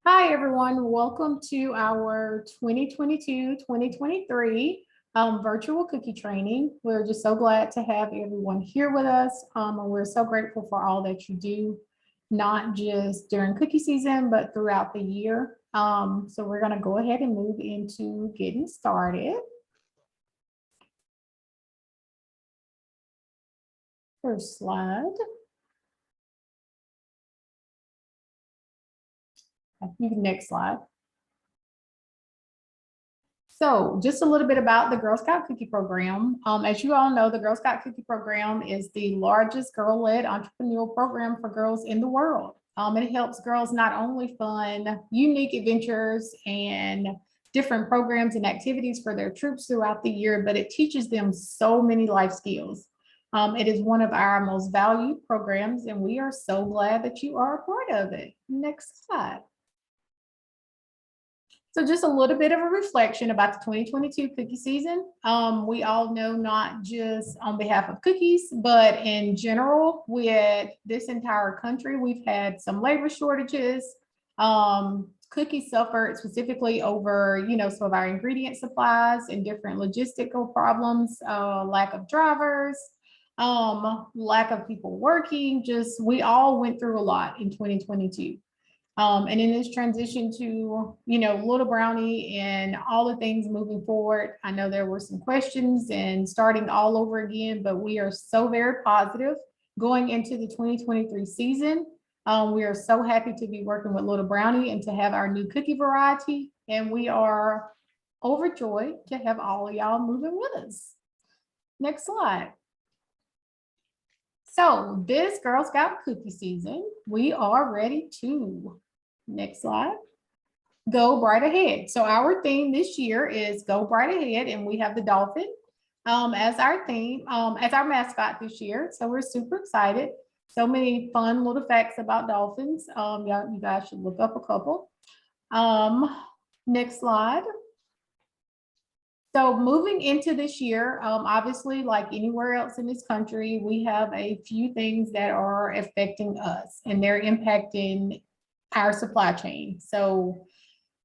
Hi, everyone. Welcome to our 2022-2023 virtual cookie training. We're just so glad to have everyone here with us. And we're so grateful for all that you do, not just during cookie season, but throughout the year. So we're going to go ahead and move into getting started. First slide. Next slide. So just a little bit about the Girl Scout Cookie Program. As you all know, the Girl Scout Cookie Program is the largest girl-led entrepreneurial program for girls in the world. It helps girls not only fund unique adventures and different programs and activities for their troops throughout the year, but it teaches them so many life skills. It is one of our most valued programs, and we are so glad that you are a part of it. Next slide. So just a little bit of a reflection about the 2022 cookie season. We all know not just on behalf of cookies, but in general with this entire country, we've had some labor shortages. Cookies suffered specifically over, some of our ingredient supplies and different logistical problems, lack of drivers, lack of people working. Just we all went through a lot in 2022. And in this transition to, Little Brownie and all the things moving forward, I know there were some questions and starting all over again, but we are so very positive going into the 2023 season. We are so happy to be working with Little Brownie and to have our new cookie variety. And we are overjoyed to have all of y'all moving with us. Next slide. So this Girl Scout cookie season, we are ready to, next slide, go bright ahead. So our theme this year is go bright ahead, and we have the dolphin as our theme, as our mascot this year. So we're super excited. So many fun little facts about dolphins. You guys should look up a couple. Next slide. So moving into this year, obviously, like anywhere else in this country, we have a few things that are affecting us, and they're impacting our supply chain. So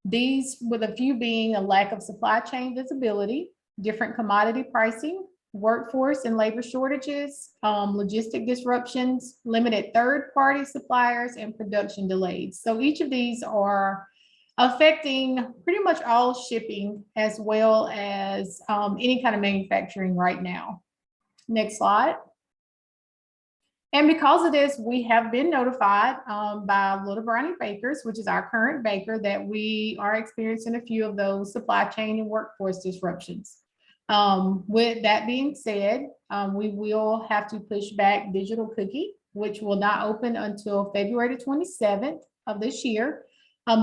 these, with a few being a lack of supply chain visibility, different commodity pricing, workforce and labor shortages, logistic disruptions, limited third-party suppliers, and production delays. So each of these are affecting pretty much all shipping as well as any kind of manufacturing right now. Next slide. And because of this, we have been notified by Little Brownie Bakers, which is our current baker, that we are experiencing a few of those supply chain and workforce disruptions. With that being said, we will have to push back Digital Cookie, which will not open until February 27th of this year.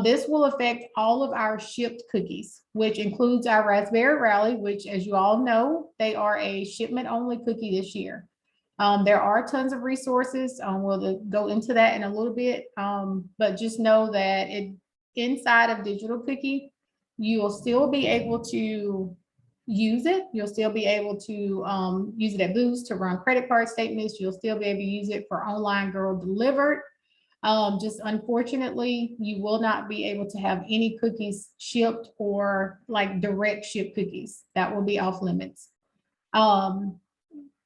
This will affect all of our shipped cookies, which includes our Raspberry Rally, which, as you all know, they are a shipment only cookie this year. There are tons of resources. We'll go into that in a little bit, but just know that inside of Digital Cookie, you will still be able to use it. You'll still be able to use it at booths to run credit card statements. You'll still be able to use it for online girl delivered. Just unfortunately, you will not be able to have any cookies shipped or like direct ship cookies. That will be off limits.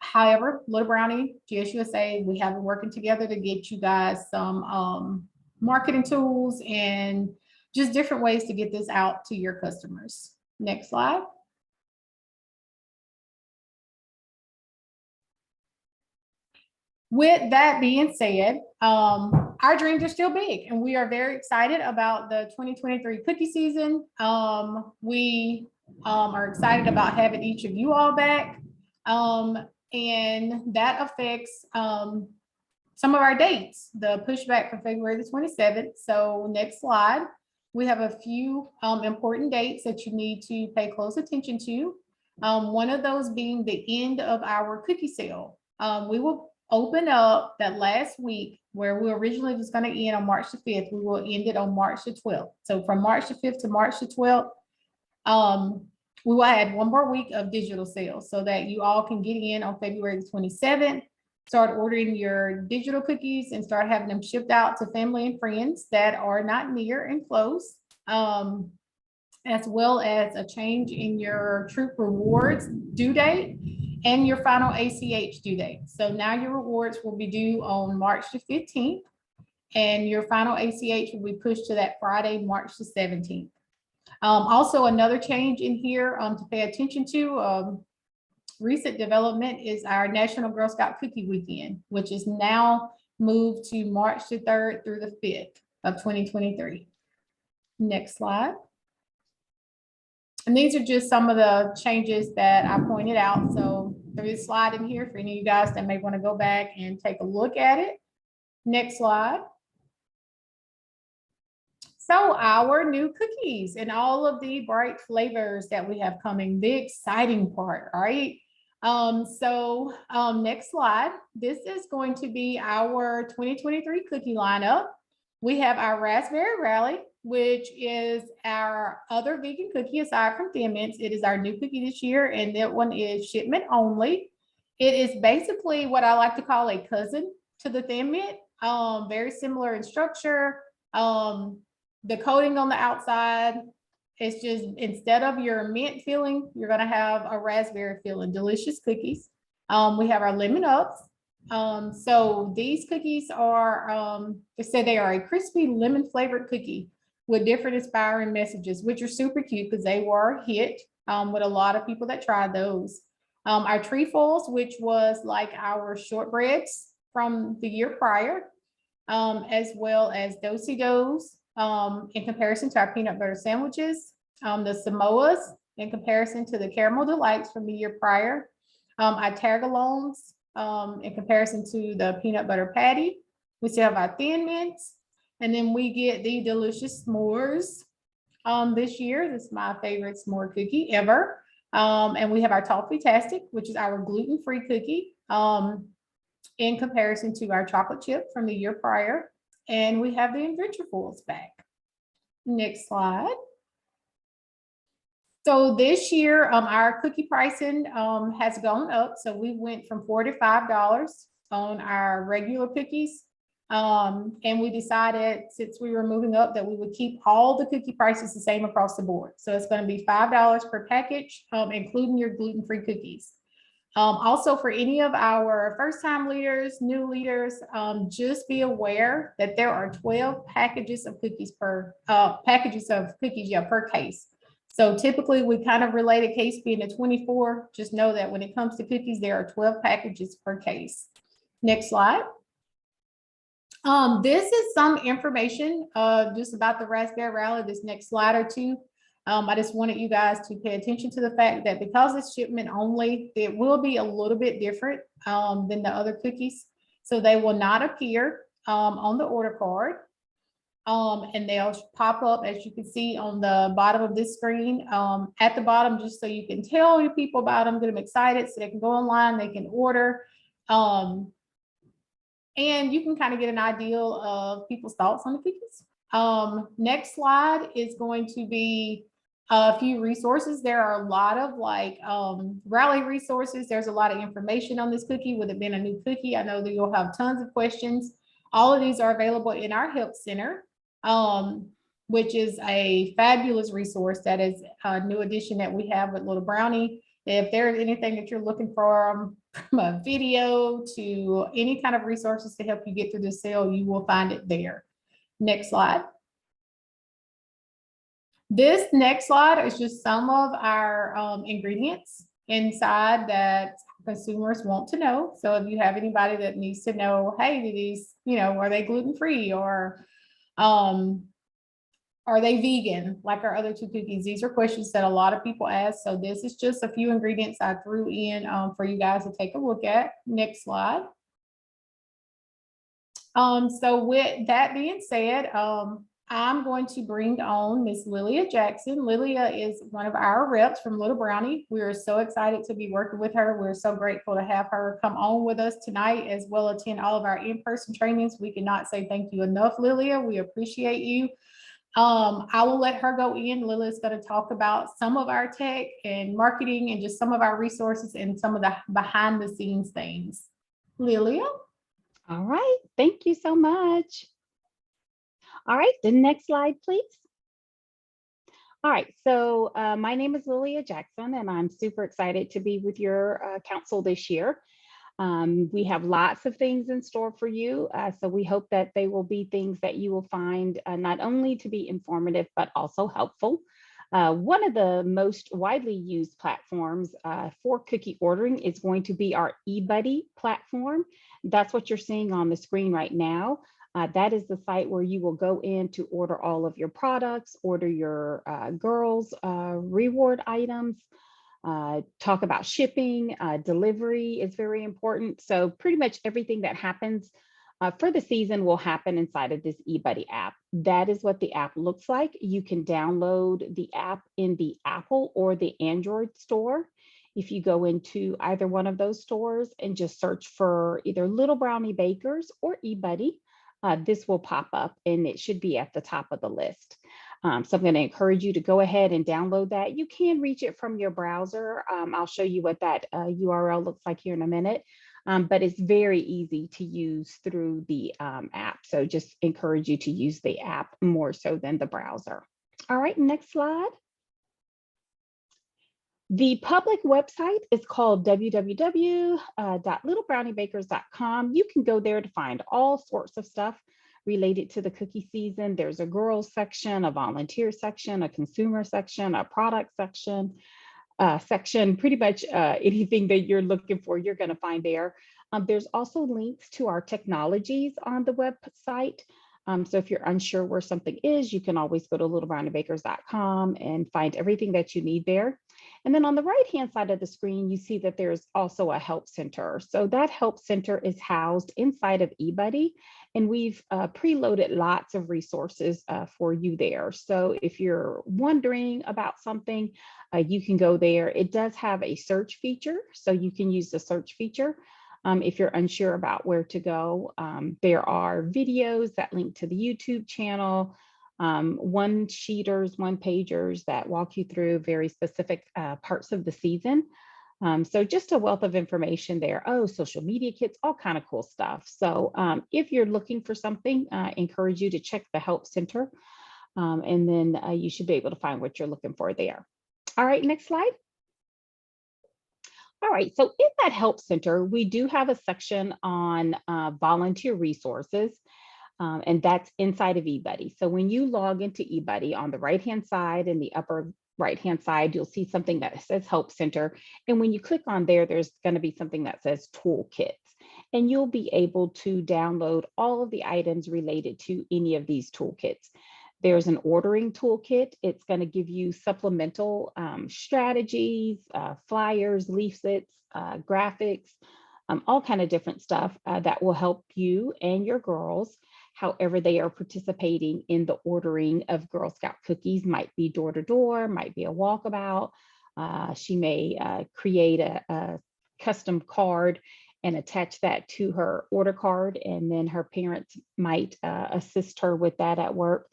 However, Little Brownie, GSSA, we have been working together to get you guys some marketing tools and just different ways to get this out to your customers. Next slide. With that being said, our dreams are still big, and we are very excited about the 2023 cookie season. We are excited about having each of you all back, and that affects some of our dates, the pushback for February the 27th. So next slide, we have a few important dates that you need to pay close attention to. One of those being the end of our cookie sale. We will open up that last week where we originally was going to end on March the 5th. We will end it on March the 12th. So from March the 5th to March the 12th, we will add one more week of digital sales so that you all can get in on February the 27th. start ordering your digital cookies and start having them shipped out to family and friends that are not near and close, as well as a change in your Troop Rewards due date and your final ACH due date. So now your rewards will be due on March the 15th, and your final ACH will be pushed to that Friday, March the 17th. Also, another change in here to pay attention to, recent development, is our National Girl Scout Cookie Weekend, which is now moved to March the 3rd through the 5th of 2023. Next slide. And these are just some of the changes that I pointed out. So there is a slide in here for any of you guys that may want to go back and take a look at it. Next slide. So our new cookies and all of the bright flavors that we have coming, the exciting part, right? Next slide. This is going to be our 2023 cookie lineup. We have our Raspberry Rally, which is our other vegan cookie aside from Thin Mints. It is our new cookie this year, and that one is shipment only. It is basically what I like to call a cousin to the Thin Mint, very similar in structure. The coating on the outside, it's just, instead of your mint filling, you're going to have a raspberry filling. Delicious cookies. We have our lemon ups. So these cookies are, they say they are a crispy lemon flavored cookie with different inspiring messages, which are super cute because they were a hit with a lot of people that tried those. Our trefoils, which was like our shortbreads from the year prior, as well as do-si-dos in comparison to our peanut butter sandwiches, the Samoas in comparison to the caramel delights from the year prior, our targalones in comparison to the peanut butter patty. We still have our Thin Mints, and then we get the delicious s'mores this year. This is my favorite s'more cookie ever. And we have our Toffee-tastic, which is our gluten-free cookie in comparison to our chocolate chip from the year prior. And we have the Adventurefuls back. Next slide. So this year, our cookie pricing has gone up. So we went from $4 to $5 on our regular cookies. And we decided, since we were moving up, that we would keep all the cookie prices the same across the board. So it's going to be $5 per package, including your gluten-free cookies. Also, for any of our first-time leaders, new leaders, just be aware that there are 12 packages of cookies per case. So typically, we kind of relate a case being a 24. Just know that when it comes to cookies, there are 12 packages per case. Next slide. This is some information just about the Raspberry Rally. This next slide or two. I just wanted you guys to pay attention to the fact that because it's shipment only, it will be a little bit different than the other cookies. So they will not appear on the order card. And they'll pop up, as you can see, on the bottom of this screen at the bottom, just so you can tell your people about them, get them excited so they can go online, they can order. And you can kind of get an idea of people's thoughts on the cookies. Next slide is going to be a few resources. There are a lot of rally resources. There's a lot of information on this cookie, with it being a new cookie. I know that you'll have tons of questions. All of these are available in our help center, which is a fabulous resource. That is a new addition that we have with Little Brownie. If there's anything that you're looking for, from a video to any kind of resources to help you get through the sale, you will find it there. Next slide. This next slide is just some of our ingredients inside that consumers want to know. So if you have anybody that needs to know, hey, do these, are they gluten-free, or are they vegan like our other two cookies? These are questions that a lot of people ask. So this is just a few ingredients I threw in for you guys to take a look at. Next slide. So with that being said, I'm going to bring on Miss Lilia Jackson. Lilia is one of our reps from Little Brownie. We are so excited to be working with her. We're so grateful to have her come on with us tonight, as well as attend all of our in-person trainings. We cannot say thank you enough, Lilia. We appreciate you. I will let her go in. Lilia is going to talk about some of our tech and marketing and just some of our resources and some of the behind the scenes things. Lilia. All right, thank you so much. All right, the next slide, please. All right, so my name is Lilia Jackson, and I'm super excited to be with your council this year. We have lots of things in store for you, so we hope that they will be things that you will find not only to be informative, but also helpful. One of the most widely used platforms for cookie ordering is going to be our eBudde platform. That's what you're seeing on the screen right now. That is the site where you will go in to order all of your products, order your girls' reward items, talk about shipping, delivery is very important. So pretty much everything that happens for the season will happen inside of this eBudde app. That is what the app looks like. You can download the app in the Apple or the Android store. If you go into either one of those stores and just search for either Little Brownie Bakers or eBudde, this will pop up and it should be at the top of the list. So I'm going to encourage you to go ahead and download that. You can reach it from your browser. I'll show you what that URL looks like here in a minute, but it's very easy to use through the app. So just encourage you to use the app more so than the browser. All right, next slide. The public website is called www.littlebrowniebakers.com. You can go there to find all sorts of stuff related to the cookie season. There's a girls section, a volunteer section, a consumer section, a product section, pretty much anything that you're looking for, you're going to find there. There's also links to our technologies on the website. So if you're unsure where something is, you can always go to littlebrowniebakers.com and find everything that you need there. And then on the right-hand side of the screen, you see that there's also a help center. So that help center is housed inside of eBudde, and we've preloaded lots of resources for you there. So if you're wondering about something, you can go there. It does have a search feature, so you can use the search feature. If you're unsure about where to go, there are videos that link to the YouTube channel, one-sheeters, one-pagers that walk you through very specific parts of the season. So just a wealth of information there. Oh, social media kits, all kind of cool stuff. So if you're looking for something, I encourage you to check the Help Center, and then you should be able to find what you're looking for there. All right, next slide. All right, so in that Help Center, we do have a section on volunteer resources. And that's inside of eBudde. So when you log into eBudde, on the right-hand side, in the upper right-hand side, you'll see something that says Help Center. And when you click on there, there's going to be something that says Toolkits. And you'll be able to download all of the items related to any of these toolkits. There's an ordering toolkit. It's going to give you supplemental strategies, flyers, leaflets, graphics, all kind of different stuff that will help you and your girls however they are participating in the ordering of Girl Scout cookies. Might be door to door, might be a walkabout. She may create a custom card and attach that to her order card, and then her parents might assist her with that at work.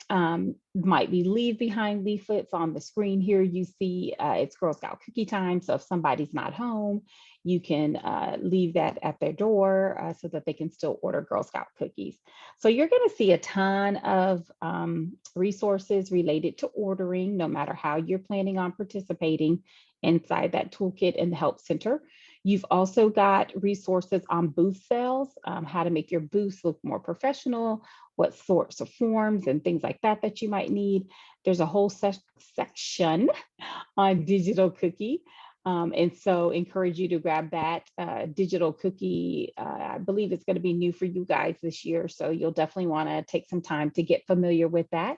Might be leave behind leaflets. On the screen here, you see it's Girl Scout cookie time. So if somebody's not home, you can leave that at their door so that they can still order Girl Scout cookies. So you're going to see a ton of resources related to ordering, no matter how you're planning on participating inside that toolkit in the Help Center. You've also got resources on booth sales, how to make your booths look more professional, what sorts of forms and things like that that you might need. There's a whole section on digital cookie. And so encourage you to grab that digital cookie. I believe it's going to be new for you guys this year. So you'll definitely want to take some time to get familiar with that.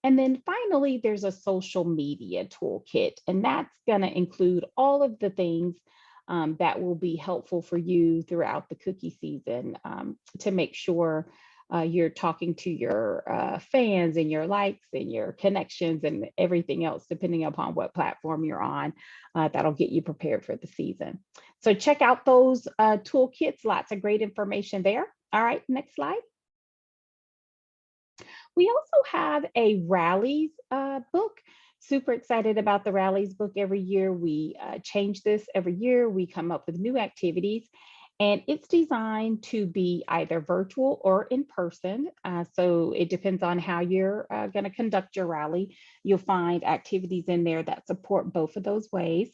And then finally, there's a social media toolkit, and that's going to include all of the things that will be helpful for you throughout the cookie season to make sure you're talking to your fans and your likes and your connections and everything else, depending upon what platform you're on, that'll get you prepared for the season. So check out those toolkits, lots of great information there. All right, next slide. We also have a rallies book. Super excited about the rallies book every year. We change this every year. We come up with new activities. And it's designed to be either virtual or in person. So it depends on how you're going to conduct your rally. You'll find activities in there that support both of those ways.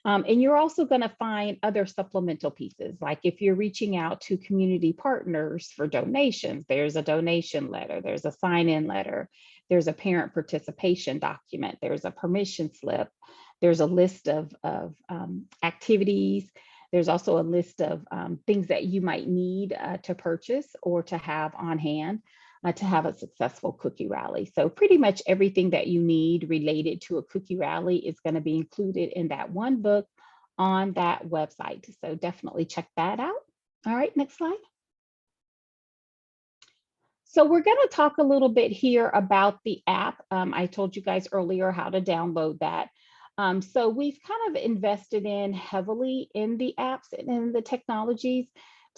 And you're also going to find other supplemental pieces, like if you're reaching out to community partners for donations, there's a donation letter, there's a sign-in letter, there's a parent participation document, there's a permission slip, there's a list of activities. There's also a list of things that you might need to purchase or to have on hand to have a successful cookie rally. So pretty much everything that you need related to a cookie rally is going to be included in that one book on that website. So definitely check that out. All right, next slide. So we're going to talk a little bit here about the app. I told you guys earlier how to download that. So we've kind of invested in heavily in the apps and in the technologies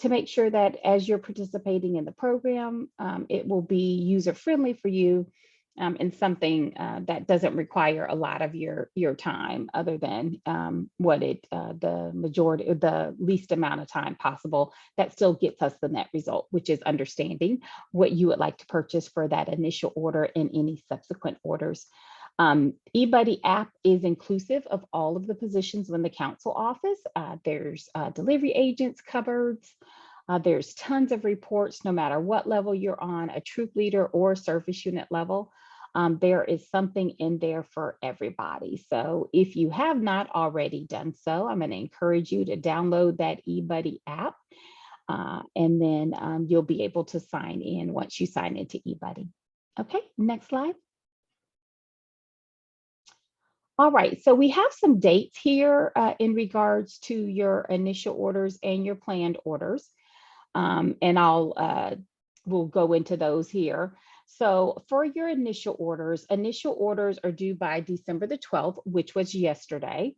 to make sure that as you're participating in the program, it will be user-friendly for you and something that doesn't require a lot of your time other than the least amount of time possible that still gets us the net result, which is understanding what you would like to purchase for that initial order and any subsequent orders. eBudde app is inclusive of all of the positions in the council office. There's delivery agents, cupboards. There's tons of reports, no matter what level you're on, a troop leader or service unit level. There is something in there for everybody. So if you have not already done so, I'm going to encourage you to download that eBudde app. And then you'll be able to sign in once you sign into eBudde. Okay, next slide. All right, so we have some dates here in regards to your initial orders and your planned orders. And we'll go into those here. So for your initial orders are due by December the 12th, which was yesterday.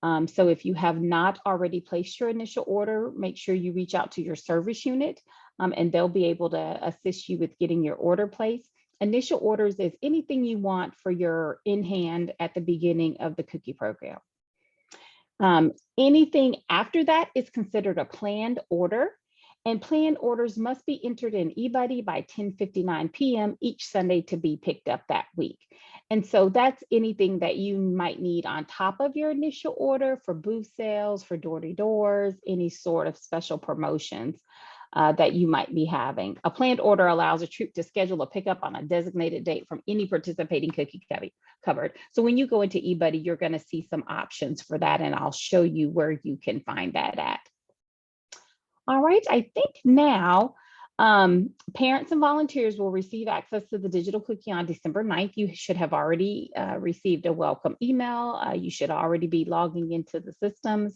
So if you have not already placed your initial order, make sure you reach out to your service unit and they'll be able to assist you with getting your order placed. Initial orders is anything you want for your in hand at the beginning of the cookie program. Anything after that is considered a planned order, and planned orders must be entered in eBudde by 10:59 p.m. each Sunday to be picked up that week. And so that's anything that you might need on top of your initial order for booth sales, for door-to-doors, any sort of special promotions that you might be having. A planned order allows a troop to schedule a pickup on a designated date from any participating cookie cupboard. So when you go into eBudde, you're going to see some options for that, and I'll show you where you can find that at. All right, I think now parents and volunteers will receive access to the digital cookie on December 9th. You should have already received a welcome email. You should already be logging into the systems.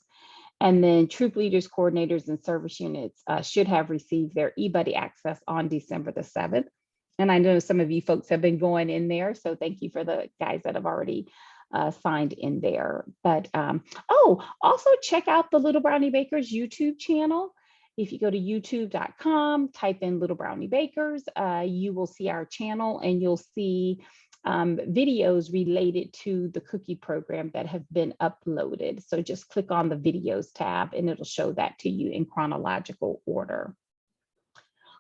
And then troop leaders, coordinators, and service units should have received their eBudde access on December the 7th. And I know some of you folks have been going in there, so thank you for the guys that have already signed in there. But also check out the Little Brownie Bakers YouTube channel. If you go to youtube.com, type in Little Brownie Bakers, you will see our channel and you'll see videos related to the cookie program that have been uploaded. So just click on the videos tab and it'll show that to you in chronological order.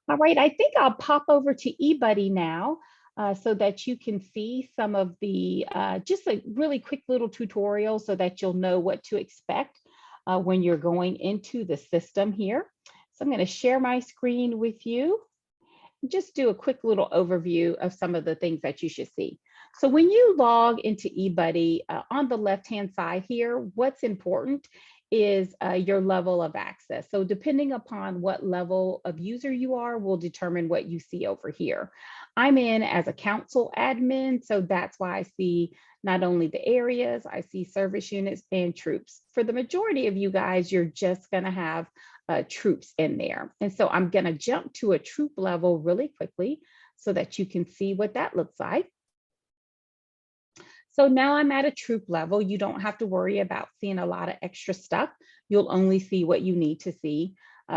All right, I think I'll pop over to eBudde now so that you can see some of the, just a really quick little tutorial so that you'll know what to expect when you're going into the system here. So I'm going to share my screen with you. Just do a quick little overview of some of the things that you should see. So when you log into eBudde, on the left-hand side here, what's important is your level of access. So depending upon what level of user you are will determine what you see over here. I'm in as a council admin, so that's why I see not only the areas, I see service units and troops. For the majority of you guys, you're just gonna have troops in there. And so I'm gonna jump to a troop level really quickly so that you can see what that looks like. So now I'm at a troop level. You don't have to worry about seeing a lot of extra stuff. You'll only see what you need to see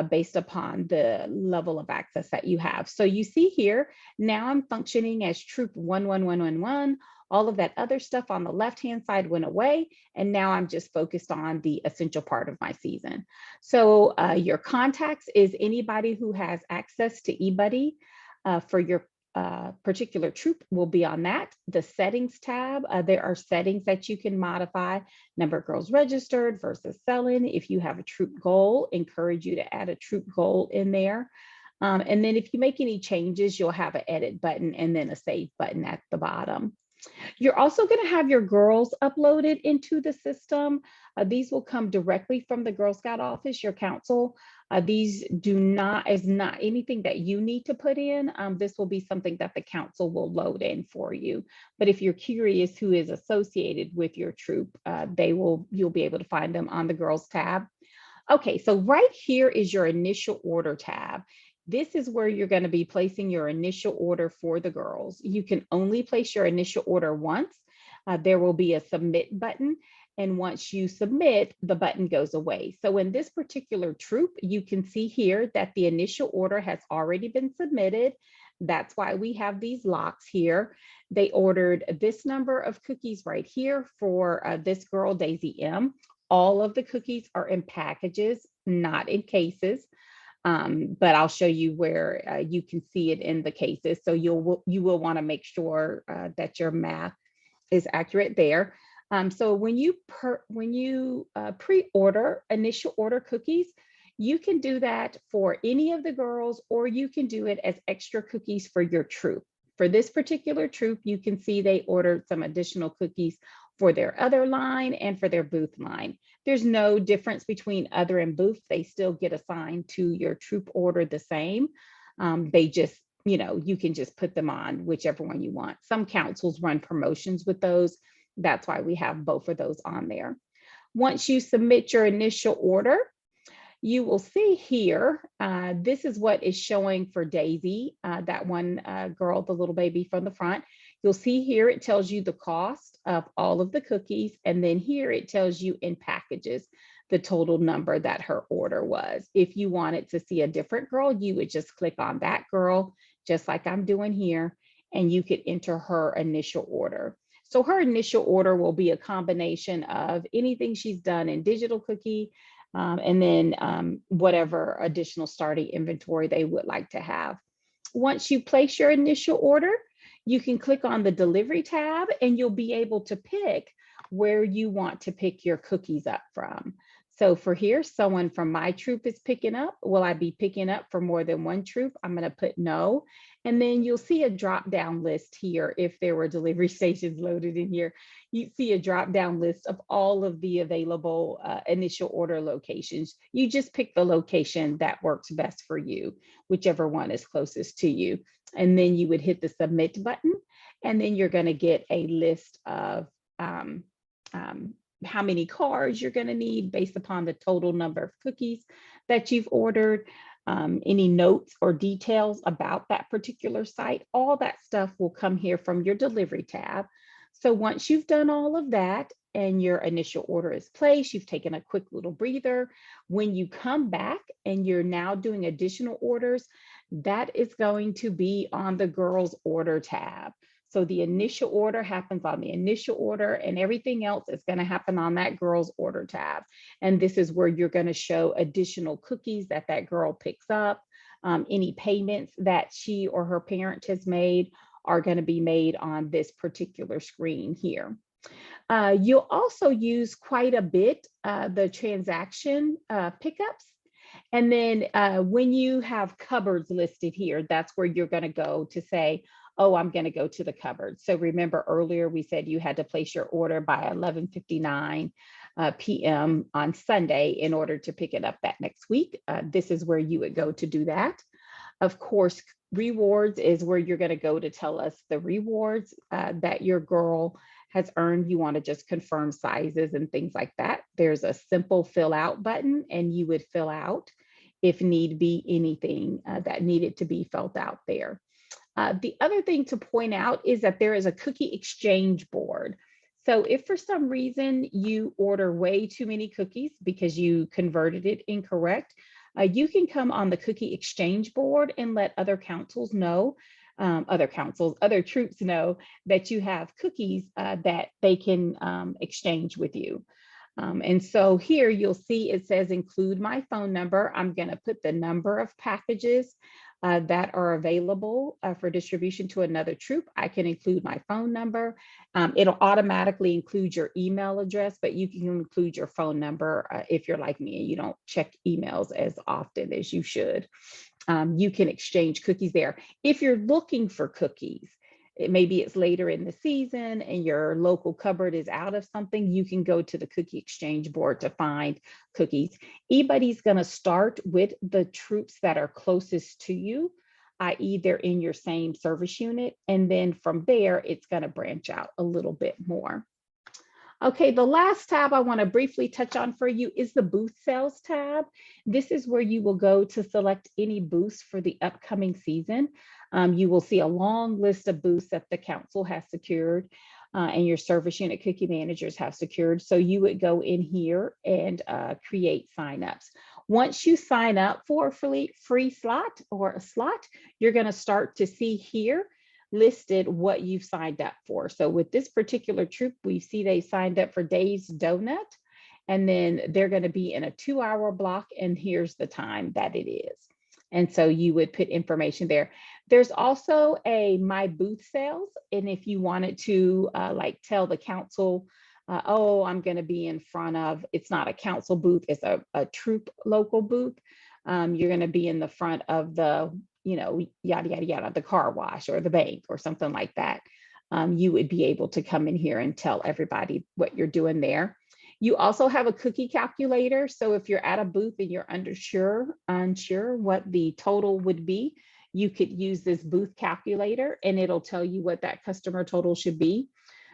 based upon the level of access that you have. So you see here, now I'm functioning as troop 11111 All of that other stuff on the left-hand side went away, and now I'm just focused on the essential part of my season. So your contacts is anybody who has access to eBudde for your particular troop will be on that. The settings tab, there are settings that you can modify, number of girls registered versus selling. If you have a troop goal, encourage you to add a troop goal in there. And then if you make any changes, you'll have an edit button and then a save button at the bottom. You're also going to have your girls uploaded into the system. These will come directly from the Girl Scout office, your council. These is not anything that you need to put in. This will be something that the council will load in for you. But if you're curious who is associated with your troop, you'll be able to find them on the girls tab. Okay, so right here is your initial order tab. This is where you're going to be placing your initial order for the girls. You can only place your initial order once. There will be a submit button. And once you submit, the button goes away. So in this particular troop, you can see here that the initial order has already been submitted. That's why we have these locks here. They ordered this number of cookies right here for this girl, Daisy M. All of the cookies are in packages, not in cases. But I'll show you where you can see it in the cases. So you will want to make sure that your math is accurate there. So when you pre-order initial order cookies, you can do that for any of the girls, or you can do it as extra cookies for your troop. For this particular troop, you can see they ordered some additional cookies for their other line and for their booth line. There's no difference between other and booth. They still get assigned to your troop order the same. They just, you can just put them on whichever one you want. Some councils run promotions with those. That's why we have both of those on there. Once you submit your initial order, you will see here, this is what is showing for Daisy, that one girl, the little baby from the front. You'll see here, it tells you the cost of all of the cookies. And then here it tells you in packages, the total number that her order was. If you wanted to see a different girl, you would just click on that girl, just like I'm doing here, and you could enter her initial order. So her initial order will be a combination of anything she's done in digital cookie, and then whatever additional starting inventory they would like to have. Once you place your initial order, you can click on the delivery tab and you'll be able to pick where you want to pick your cookies up from. So for here, someone from my troop is picking up. Will I be picking up for more than one troop? I'm going to put no. And then you'll see a drop down list here. If there were delivery stations loaded in here, you see a drop down list of all of the available initial order locations. You just pick the location that works best for you, whichever one is closest to you. And then you would hit the submit button, and then you're going to get a list of how many cards you're going to need based upon the total number of cookies that you've ordered, any notes or details about that particular site. All that stuff will come here from your delivery tab. So once you've done all of that and your initial order is placed, you've taken a quick little breather. When you come back and you're now doing additional orders, that is going to be on the girls order tab. So the initial order happens on the initial order, and everything else is going to happen on that girl's order tab. And this is where you're going to show additional cookies that girl picks up. Any payments that she or her parent has made are going to be made on this particular screen here. You'll also use quite a bit the transaction pickups. And then when you have cupboards listed here, that's where you're going to go to say, oh, I'm going to go to the cupboard. So remember earlier we said you had to place your order by 11:59 p.m. on Sunday in order to pick it up that next week. This is where you would go to do that. Of course, rewards is where you're going to go to tell us the rewards that your girl has earned. You want to just confirm sizes and things like that. There's a simple fill out button, and you would fill out if need be anything that needed to be filled out there. The other thing to point out is that there is a cookie exchange board. So if for some reason you order way too many cookies because you converted it incorrect, you can come on the cookie exchange board and let other councils know other councils, other troops know that you have cookies that they can exchange with you. And so here you'll see it says include my phone number. I'm going to put the number of packages that are available for distribution to another troop. I can include my phone number. It'll automatically include your email address, but you can include your phone number if you're like me and you don't check emails as often as you should. You can exchange cookies there. If you're looking for cookies, maybe it's later in the season and your local cupboard is out of something, you can go to the cookie exchange board to find cookies. eBudde's going to start with the troops that are closest to you, i.e. they're in your same service unit. And then from there, it's going to branch out a little bit more. Okay, the last tab I want to briefly touch on for you is the booth sales tab. This is where you will go to select any booths for the upcoming season. You will see a long list of booths that the council has secured and your service unit cookie managers have secured. So you would go in here and create signups. Once you sign up for a free slot or a slot, you're going to start to see here listed what you've signed up for. So with this particular troop, we see they signed up for Dave's Donut, and then they're going to be in a 2-hour block, and here's the time that it is. And so you would put information there. There's also a My Booth Sales, and if you wanted to like tell the council, oh, I'm going to be in front of, it's not a council booth, it's a troop local booth. You're going to be in the front of the, you know, yada, yada, yada, the car wash or the bank or something like that. You would be able to come in here and tell everybody what you're doing there. You also have a cookie calculator. So if you're at a booth and you're unsure what the total would be, you could use this booth calculator and it'll tell you what that customer total should be.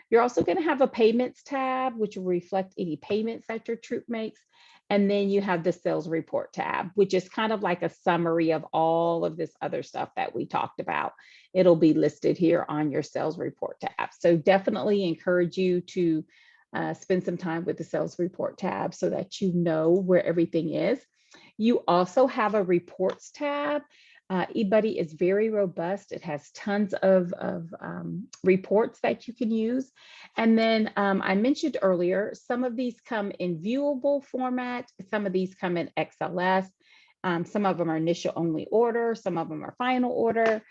You're also going to have a payments tab, which will reflect any payments that your troop makes. And then you have the sales report tab, which is kind of like a summary of all of this other stuff that we talked about. It'll be listed here on your sales report tab. So definitely encourage you to spend some time with the sales report tab so that you know where everything is. You also have a reports tab. eBudde is very robust. It has tons of reports that you can use. And then I mentioned earlier, some of these come in viewable format. Some of these come in XLS. Some of them are initial only order. Some of them are final order.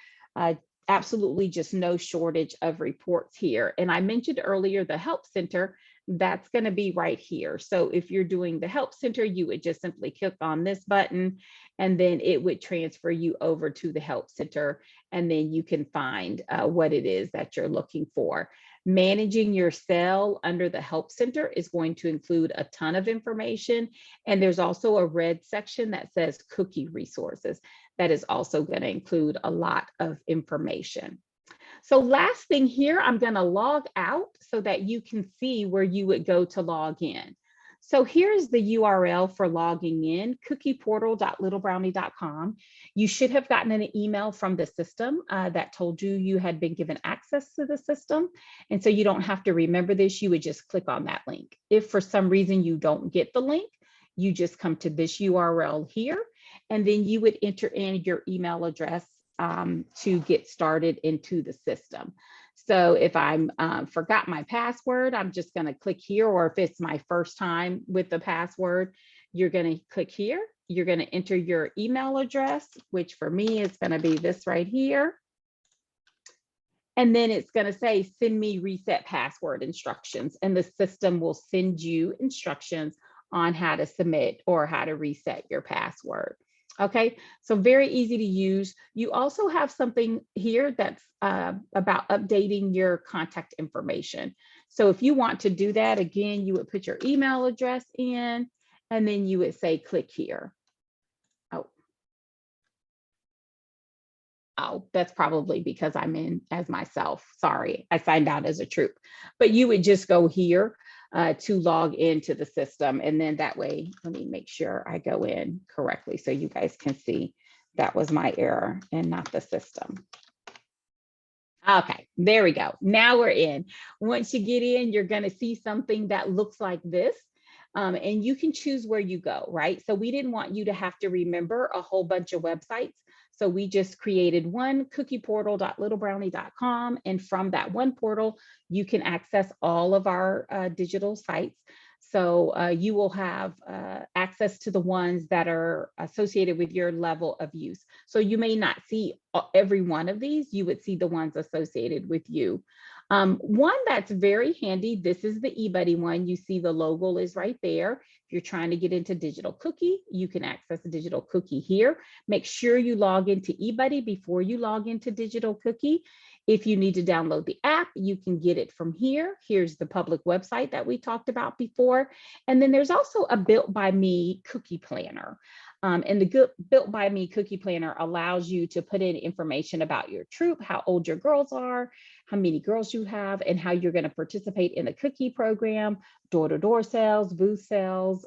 Absolutely just no shortage of reports here. And I mentioned earlier, the Help Center, that's going to be right here. So if you're doing the Help Center, you would just simply click on this button and then it would transfer you over to the Help Center. And then you can find what it is that you're looking for. Managing your cell under the Help Center is going to include a ton of information. And there's also a red section that says cookie resources. That is also going to include a lot of information. So last thing here, I'm going to log out so that you can see where you would go to log in. So here's the URL for logging in, cookieportal.littlebrownie.com. You should have gotten an email from the system that told you you had been given access to the system. And so you don't have to remember this, you would just click on that link. If for some reason you don't get the link, you just come to this URL here, and then you would enter in your email address to get started into the system. So if I'm forgot my password, I'm just going to click here, or if it's my first time with the password, you're going to click here. You're going to enter your email address, which for me is going to be this right here. And then it's going to say, send me reset password instructions, and the system will send you instructions on how to submit or how to reset your password. Okay, so very easy to use. You also have something here that's about updating your contact information. So if you want to do that, again, you would put your email address in, and then you would say, click here. Oh, that's probably because I'm in as myself. Sorry, I signed out as a troop. But you would just go here to log into the system. And then that way, let me make sure I go in correctly so you guys can see that was my error and not the system. Okay, there we go. Now we're in. Once you get in, you're going to see something that looks like this. And you can choose where you go, right? So we didn't want you to have to remember a whole bunch of websites. So we just created one cookieportal.littlebrownie.com. And from that one portal, you can access all of our digital sites. So you will have access to the ones that are associated with your level of use. So you may not see every one of these, you would see the ones associated with you. One that's very handy, this is the eBudde one. You see the logo is right there. If you're trying to get into Digital Cookie, you can access a Digital Cookie here. Make sure you log into eBudde before you log into Digital Cookie. If you need to download the app, you can get it from here. Here's the public website that we talked about before. And then there's also a Built by Me cookie planner. And the Built by Me cookie planner allows you to put in information about your troop, how old your girls are, how many girls you have, and how you're going to participate in the cookie program, door-to-door sales, booth sales,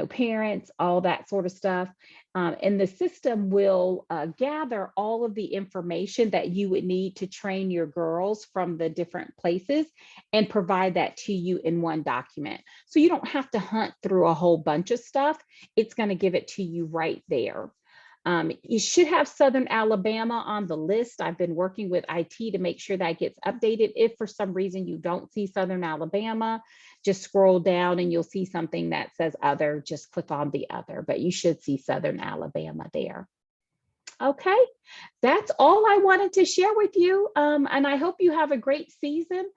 parents, all that sort of stuff. And the system will gather all of the information that you would need to train your girls from the different places and provide that to you in one document. So you don't have to hunt through a whole bunch of stuff. It's going to give it to you right there. You should have Southern Alabama on the list. I've been working with IT to make sure that gets updated. If for some reason you don't see Southern Alabama, just scroll down and you'll see something that says other, just click on the other, but you should see Southern Alabama there. Okay, that's all I wanted to share with you. And I hope you have a great season.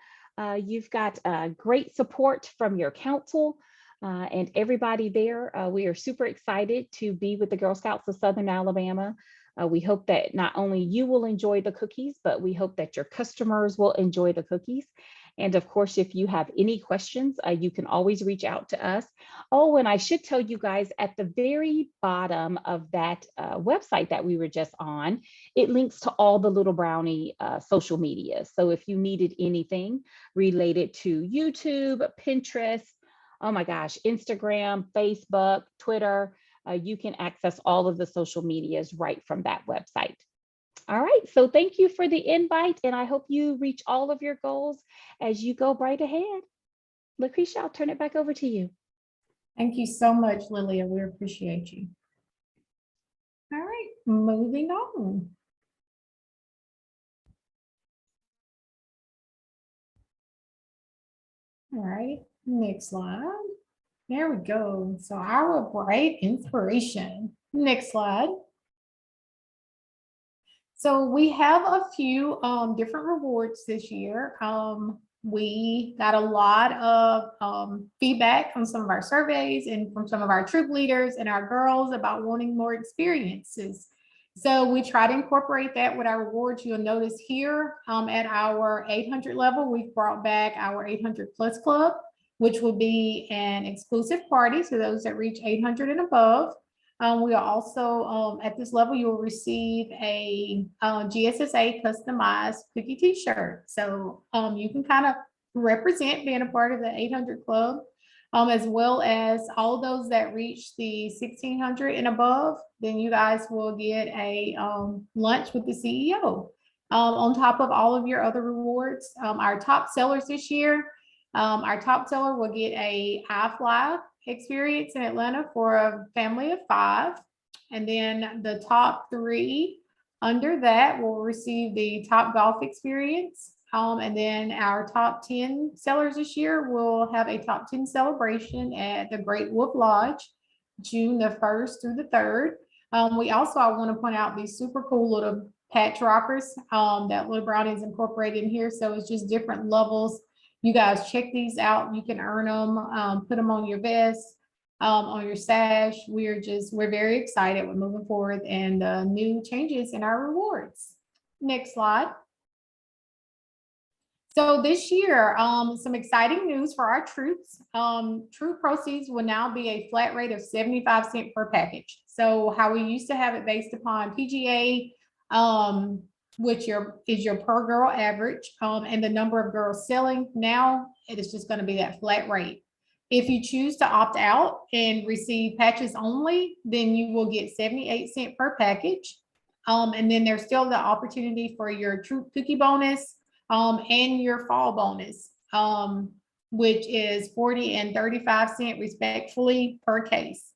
You've got great support from your council. And everybody there. We are super excited to be with the Girl Scouts of Southern Alabama. We hope that not only you will enjoy the cookies, but we hope that your customers will enjoy the cookies. And of course, if you have any questions, you can always reach out to us. Oh, and I should tell you guys at the very bottom of that website that we were just on, it links to all the Little Brownie social media. So if you needed anything related to YouTube, Pinterest, oh my gosh, Instagram, Facebook, Twitter, you can access all of the social medias right from that website. All right, so thank you for the invite, and I hope you reach all of your goals as you go right ahead. Lucretia, I'll turn it back over to you. Thank you so much, Lilia. We appreciate you. All right, moving on. All right, next slide. There we go. So our bright inspiration. Next slide. So we have a few different rewards this year. We got a lot of feedback from some of our surveys and from some of our troop leaders and our girls about wanting more experiences. So we try to incorporate that with our rewards. You'll notice here at our 800 level, we've brought back our 800 Plus Club, which will be an exclusive party to those that reach 800 and above. We are also, at this level, you will receive a GSSA customized cookie t-shirt. So you can kind of represent being a part of the 800 club, as well as all those that reach the 1600 and above. Then you guys will get a lunch with the CEO. On top of all of your other rewards, our top sellers this year, our top seller will get a iFly experience in Atlanta for a family of 5. And then the top 3 under that will receive the top golf experience. And then our top 10 sellers this year will have a top 10 celebration at the Great Wolf Lodge, June the 1st through the 3rd. We also, I want to point out these super cool little patch rockers that Little Brownie is incorporated in here. So it's just different levels. You guys check these out. You can earn them, put them on your vest, on your sash. We're very excited. We're moving forward and new changes in our rewards. Next slide. So this year, some exciting news for our troops. Troop proceeds will now be a flat rate of 75 cents per package. So how we used to have it based upon PGA, which is your per girl average, and the number of girls selling. Now it is just going to be that flat rate. If you choose to opt out and receive patches only, then you will get 78 cents per package. And then there's still the opportunity for your troop cookie bonus and your fall bonus, which is 40 and 35 cents respectively per case.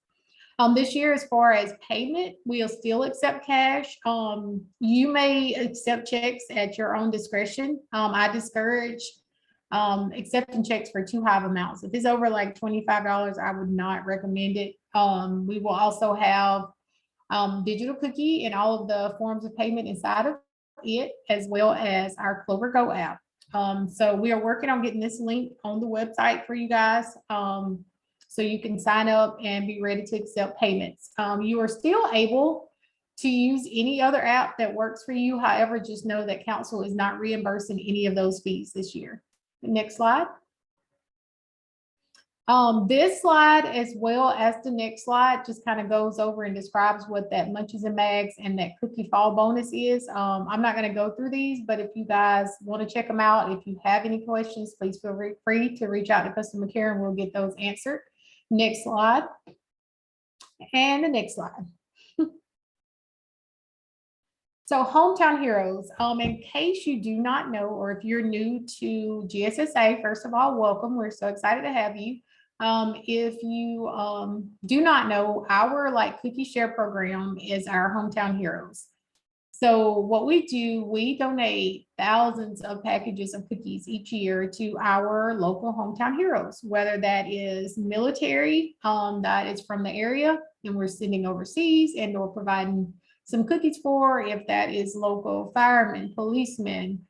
This year, as far as payment, we'll still accept cash. You may accept checks at your own discretion. I discourage accepting checks for too high of amounts. If it's over like $25, I would not recommend it. We will also have digital cookie and all of the forms of payment inside of it, as well as our Clover Go app. So we are working on getting this link on the website for you guys. So you can sign up and be ready to accept payments. You are still able to use any other app that works for you. However, just know that council is not reimbursing any of those fees this year. Next slide. This slide, as well as the next slide, just kind of goes over and describes what that Munchies and Mags and that cookie fall bonus is. I'm not going to go through these, but if you guys want to check them out, if you have any questions, please feel free to reach out to customer care and we'll get those answered. Next slide. And the next slide. So Hometown Heroes, in case you do not know, or if you're new to GSSA, first of all, welcome. We're so excited to have you. If you do not know, our cookie share program is our Hometown Heroes. So what we do, we donate thousands of packages of cookies each year to our local hometown heroes, whether that is military that is from the area and we're sending overseas and or providing some cookies for, if that is local firemen, policemen,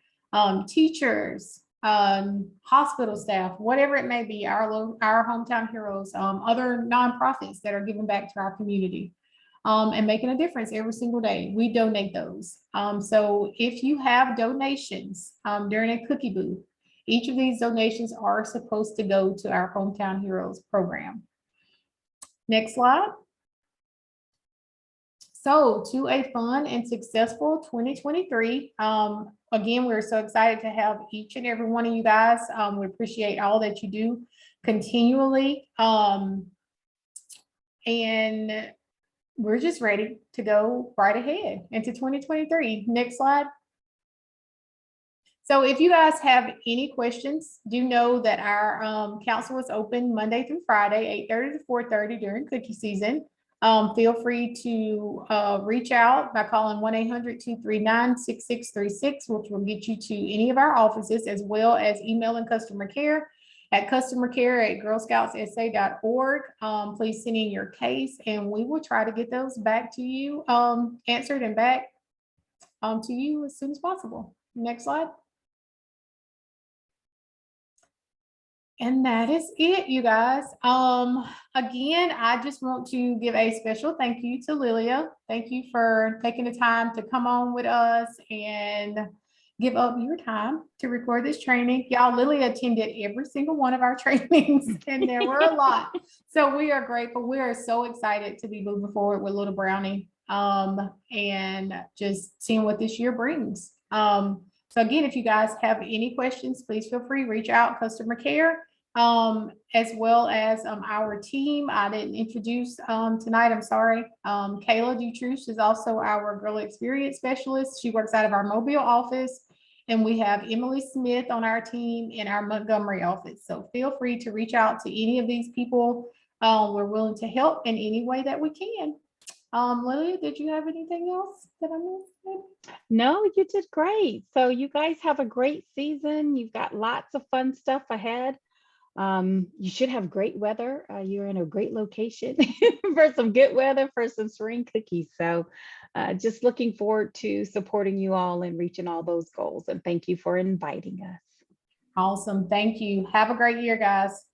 teachers, hospital staff, whatever it may be, our hometown heroes, other nonprofits that are giving back to our community. And making a difference every single day. We donate those. So if you have donations during a cookie booth, each of these donations are supposed to go to our Hometown Heroes program. Next slide. So to a fun and successful 2023. Again, we're so excited to have each and every one of you guys. We appreciate all that you do continually. And we're just ready to go right ahead into 2023. Next slide. So if you guys have any questions, do know that our council is open Monday through Friday, 8:30 to 4:30 during cookie season. Feel free to reach out by calling 1-800-239-6636, which will get you to any of our offices, as well as emailing customer care at customercare@girlscoutssa.org. Please send in your case and we will try to get those back to you, answered and back to you as soon as possible. Next slide. And that is it, you guys. Again, I just want to give a special thank you to Lilia. Thank you for taking the time to come on with us and give up your time to record this training. Y'all, Lily attended every single one of our trainings and there were a lot. So we are grateful. We are so excited to be moving forward with Little Brownie and just seeing what this year brings. So again, if you guys have any questions, please feel free, reach out, customer care, as well as our team. I didn't introduce tonight, I'm sorry. Kayla Dutrouche is also our Girl Experience Specialist. She works out of our Mobile office. And we have Emily Smith on our team in our Montgomery office. So feel free to reach out to any of these people. We're willing to help in any way that we can. Lilia, did you have anything else that I missed? No, you did great. So you guys have a great season. You've got lots of fun stuff ahead. You should have great weather. You're in a great location for some good weather, for some serene cookies. So just looking forward to supporting you all and reaching all those goals. And thank you for inviting us. Awesome. Thank you. Have a great year, guys.